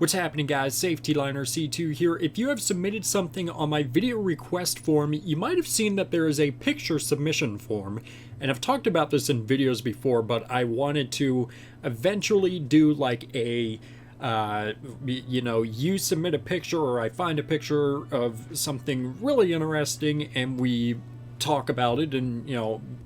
What's happening, guys? Safety Liner C2 here. If you have submitted something on my video request form, you might have seen that there is a picture submission form. And I've talked about this in videos before, but I wanted to eventually do like a, you submit a picture or I find a picture of something really interesting and we talk about it and,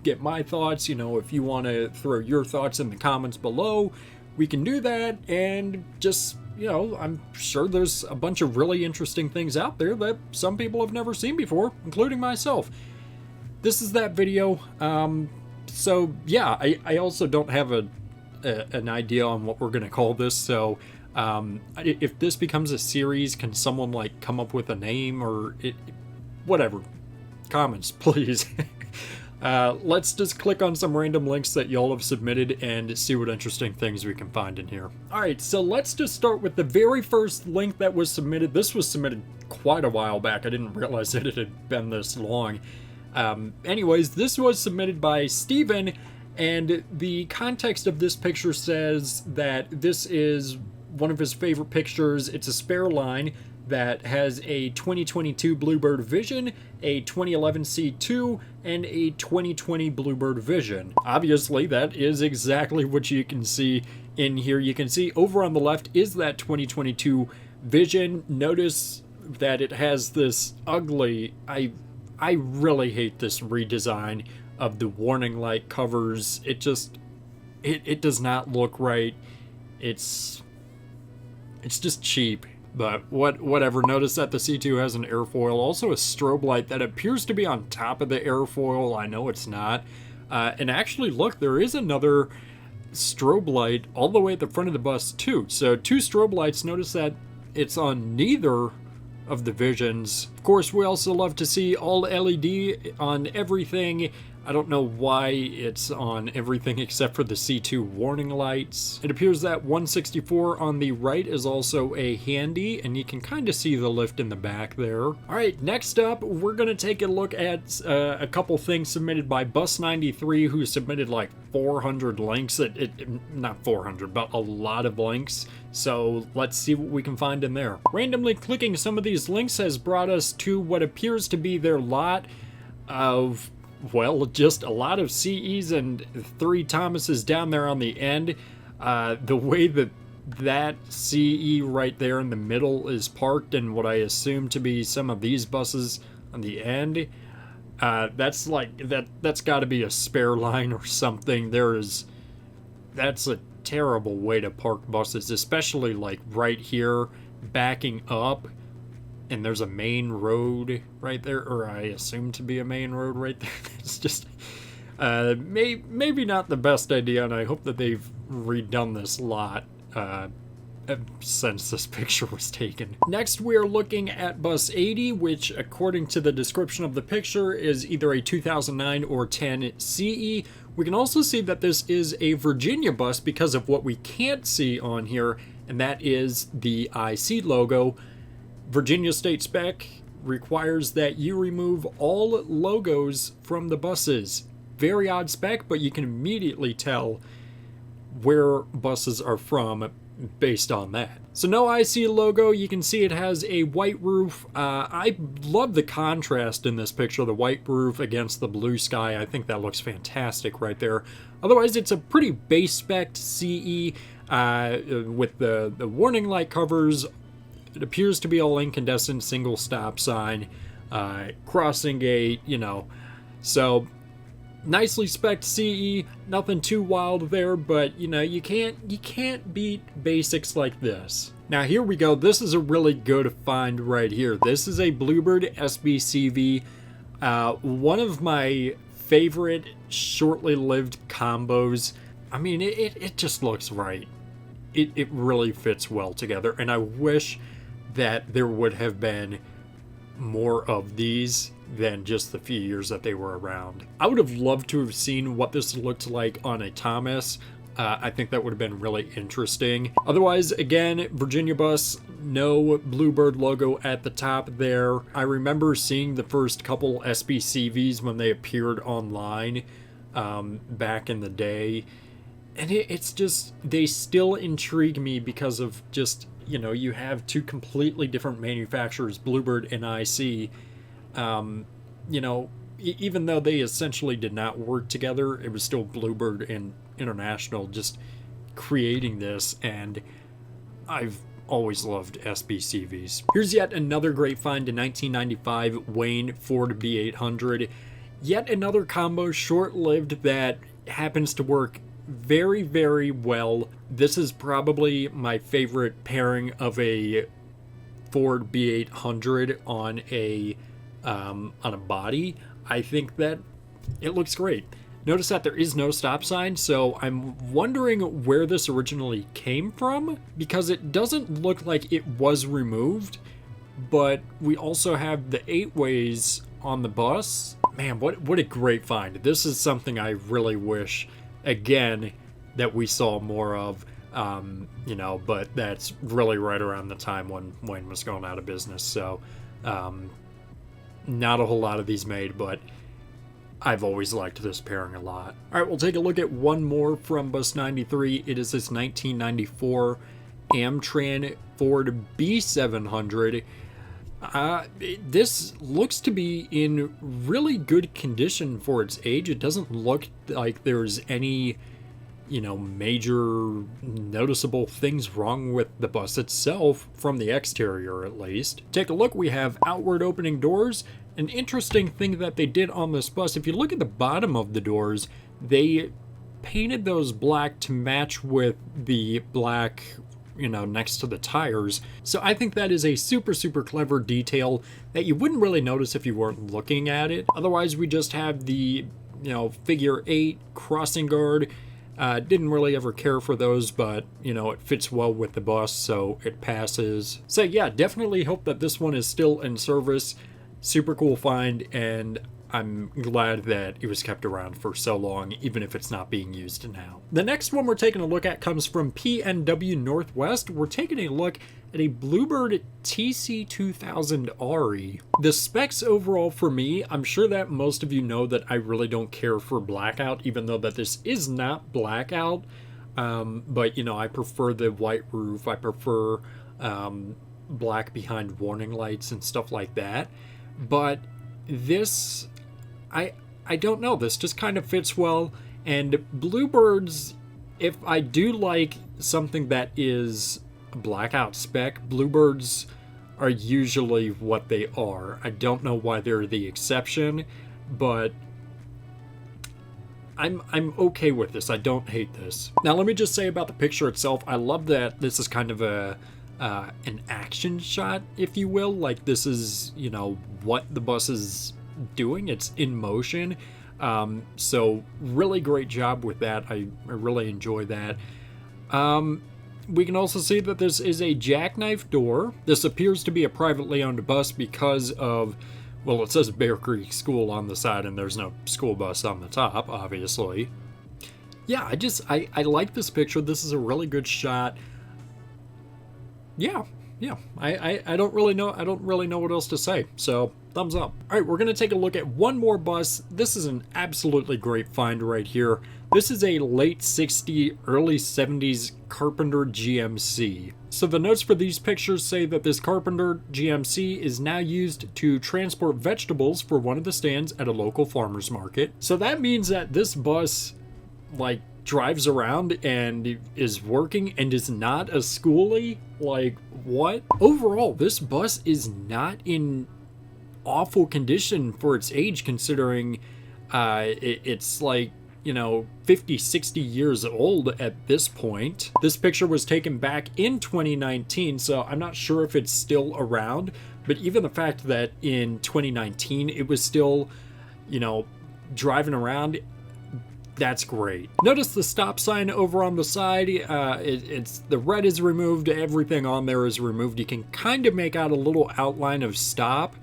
get my thoughts. If you want to throw your thoughts in the comments below, we can do that and just... I'm sure there's a bunch of really interesting things out there that some people have never seen before, including myself. This is that video. So yeah, I also don't have an idea on what we're going to call this. So if this becomes a series, can someone like come up with a name or whatever? Comments, please. Let's just click on some random links that y'all have submitted and see what interesting things we can find in here. Alright, so let's just start with the very first link that was submitted. This was submitted quite a while back. I didn't realize that it had been this long. Anyways, this was submitted by Steven, and the context of this picture says that this is one of his favorite pictures. It's a spare line that has a 2022 Bluebird Vision, a 2011 C2, and a 2020 Bluebird Vision. Obviously, that is exactly what you can see in here. You can see over on the left is that 2022 Vision. Notice that it has this ugly... I really hate this redesign of the warning light covers. It just... It does not look right. It's just cheap. But whatever. Notice that the C2 has an airfoil, also a strobe light that appears to be on top of the airfoil. I know it's not. And actually, look, there is another strobe light all the way at the front of the bus too. So 2 strobe lights. Notice that it's on neither of the Visions. Of course, we also love to see all LED on everything. I don't know why it's on everything except for the C2 warning lights. It appears that 164 on the right is also a handy, and you can kind of see the lift in the back there. Alright, next up, we're going to take a look at a couple things submitted by Bus93, who submitted like 400 links. Not 400, but a lot of links. So let's see what we can find in there. Randomly clicking some of these links has brought us to what appears to be their lot of... well, just a lot of CEs and 3 Thomases down there on the end. The way that CE right there in the middle is parked and what I assume to be some of these buses on the end, that's got to be a spare line or something. That's a terrible way to park buses, especially like right here backing up. And there's a main road right there, or I assume to be a main road right there. It's just maybe not the best idea, and I hope that they've redone this lot since this picture was taken. Next, we're looking at Bus 80, which, according to the description of the picture, is either a 2009 or 10 CE. We can also see that this is a Virginia bus because of what we can't see on here, and that is the IC logo. Virginia state spec requires that you remove all logos from the buses. Very odd spec, but you can immediately tell where buses are from based on that. So no IC logo. You can see it has a white roof. I love the contrast in this picture, the white roof against the blue sky. I think that looks fantastic right there. Otherwise, it's a pretty base spec CE with the warning light covers. It appears to be all incandescent, single stop sign, crossing gate, So, nicely spec'd CE, nothing too wild there, but, you can't beat basics like this. Now, here we go. This is a really good find right here. This is a Bluebird SBCV, one of my favorite shortly lived combos. I mean, it just looks right. It really fits well together, and I wish that there would have been more of these than just the few years that they were around. I would have loved to have seen what this looked like on a Thomas. I think that would have been really interesting. Otherwise, again, Virginia bus, no Bluebird logo at the top there. I remember seeing the first couple SBCVs when they appeared online back in the day. And it's just, they still intrigue me because of just you know, you have two completely different manufacturers, Bluebird and IC. You know, even though they essentially did not work together, it was still Bluebird and International just creating this, and I've always loved SBCVs. Here's yet another great find in 1995 Wayne Ford B800. Yet another combo, short-lived, that happens to work very, very well. This is probably my favorite pairing of a Ford B800 on a body. I think that it looks great. Notice that there is no stop sign, so I'm wondering where this originally came from, because it doesn't look like it was removed, but we also have the 8-ways on the bus. Man, what a great find. This is something I really wish, again, that we saw more of, you know, but that's really right around the time when Wayne was going out of business, so not a whole lot of these made, but I've always liked this pairing a lot. All right, we'll take a look at one more from Bus 93. It is this 1994 AmTran Ford B700. This looks to be in really good condition for its age. It doesn't look like there's any, you know, major noticeable things wrong with the bus itself, from the exterior at least. Take a look, we have outward opening doors. An interesting thing that they did on this bus, if you look at the bottom of the doors, they painted those black to match with the black, you know, next to the tires. So I think that is a super, super clever detail that you wouldn't really notice if you weren't looking at it. Otherwise, we just have the, you know, figure 8 crossing guard. Didn't really ever care for those, but, you know, it fits well with the bus, so it passes. So yeah, definitely hope that this one is still in service. Super cool find, and I'm glad that it was kept around for so long, even if it's not being used now. The next one we're taking a look at comes from PNW Northwest. We're taking a look at a Bluebird TC2000RE. The specs overall for me, I'm sure that most of you know that I really don't care for blackout, even though that this is not blackout. But, you know, I prefer the white roof. I prefer black behind warning lights and stuff like that. But this, I don't know, this just kind of fits well. And Bluebirds, if I do like something that is a blackout spec, Bluebirds are usually what they are. I don't know why they're the exception, but I'm okay with this. I don't hate this. Now let me just say about the picture itself, I love that this is kind of a an action shot, if you will. Like, this is, you know, what the bus is doing. It's in motion. So really great job with that. I really enjoy that. We can also see that this is a jackknife door. This appears to be a privately owned bus because of, well, it says Bear Creek School on the side and there's no school bus on the top, obviously. Yeah, I like this picture. This is a really good shot. Yeah. I don't really know what else to say. So, thumbs up. All right, we're going to take a look at one more bus. This is an absolutely great find right here. This is a late 60s, early 70s Carpenter GMC. So the notes for these pictures say that this Carpenter GMC is now used to transport vegetables for one of the stands at a local farmer's market. So that means that this bus, like, drives around and is working and is not a Skoolie. Like, what? Overall, this bus is not in awful condition for its age, considering it's like, you know, 50, 60 years old at this point. This picture was taken back in 2019, so I'm not sure if it's still around, but even the fact that in 2019 it was still, you know, driving around, that's great. Notice the stop sign over on the side. It's the red is removed, everything on there is removed. You can kind of make out a little outline of stop,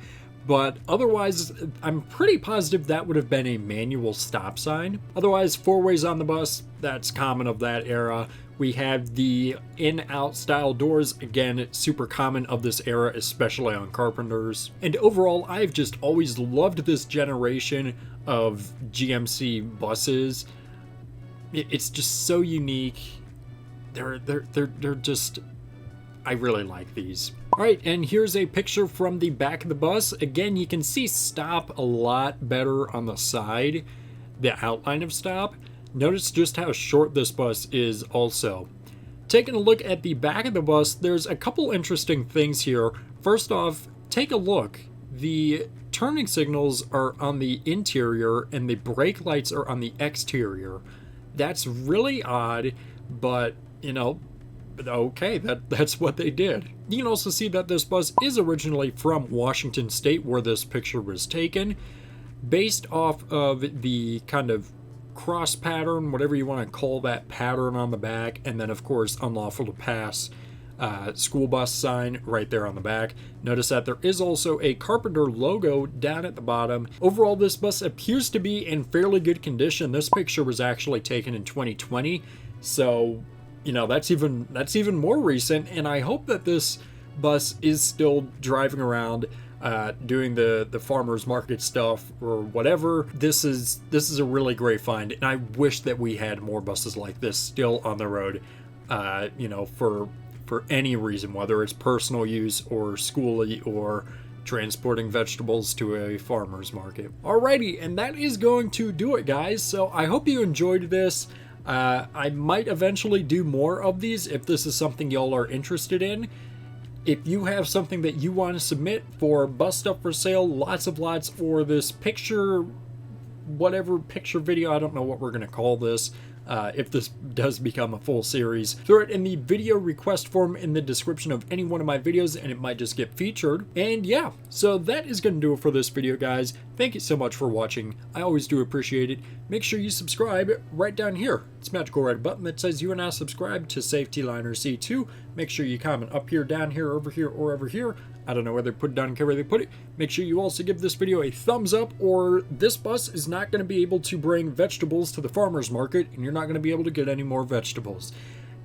but otherwise I'm pretty positive that would have been a manual stop sign. Otherwise, 4-ways on the bus, that's common of that era. We have the in-out style doors, again, super common of this era, especially on Carpenters. And overall, I've just always loved this generation of GMC buses. It's just so unique. They're just I really like these. Alright, and here's a picture from the back of the bus. Again, you can see stop a lot better on the side, the outline of stop. Notice just how short this bus is also. Taking a look at the back of the bus, there's a couple interesting things here. First off, take a look. The turning signals are on the interior and the brake lights are on the exterior. That's really odd, but, you know, okay, that's what they did. You can also see that this bus is originally from Washington State, where this picture was taken, based off of the kind of cross pattern, whatever you want to call that pattern on the back, and then of course unlawful to pass school bus sign right there on the back. Notice that there is also a Carpenter logo down at the bottom. Overall, this bus appears to be in fairly good condition. This picture was actually taken in 2020, so you know, that's even more recent, and I hope that this bus is still driving around doing the farmers market stuff or whatever. This is a really great find, and I wish that we had more buses like this still on the road, you know, for any reason, whether it's personal use or Skoolie or transporting vegetables to a farmer's market. Alrighty, and that is going to do it, guys. So I hope you enjoyed this. I might eventually do more of these if this is something y'all are interested in. If you have something that you want to submit for bus stuff for sale, lots, or this picture, whatever picture video, I don't know what we're going to call this. If this does become a full series, throw it in the video request form in the description of any one of my videos and it might just get featured. And yeah, so that is going to do it for this video, guys. Thank you so much for watching. I always do appreciate it. Make sure you subscribe right down here. It's a magical red button that says you are now subscribed to Safety Liner C2. Make sure you comment up here, down here, over here, or over here. I don't know where they put it down, care where they put it. Make sure you also give this video a thumbs up, or this bus is not going to be able to bring vegetables to the farmer's market, and you're not going to be able to get any more vegetables.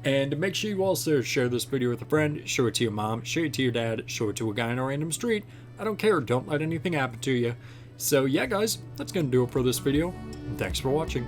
And make sure you also share this video with a friend, show it to your mom, show it to your dad, show it to a guy on a random street. I don't care, don't let anything happen to you. So yeah, guys, that's going to do it for this video, and thanks for watching.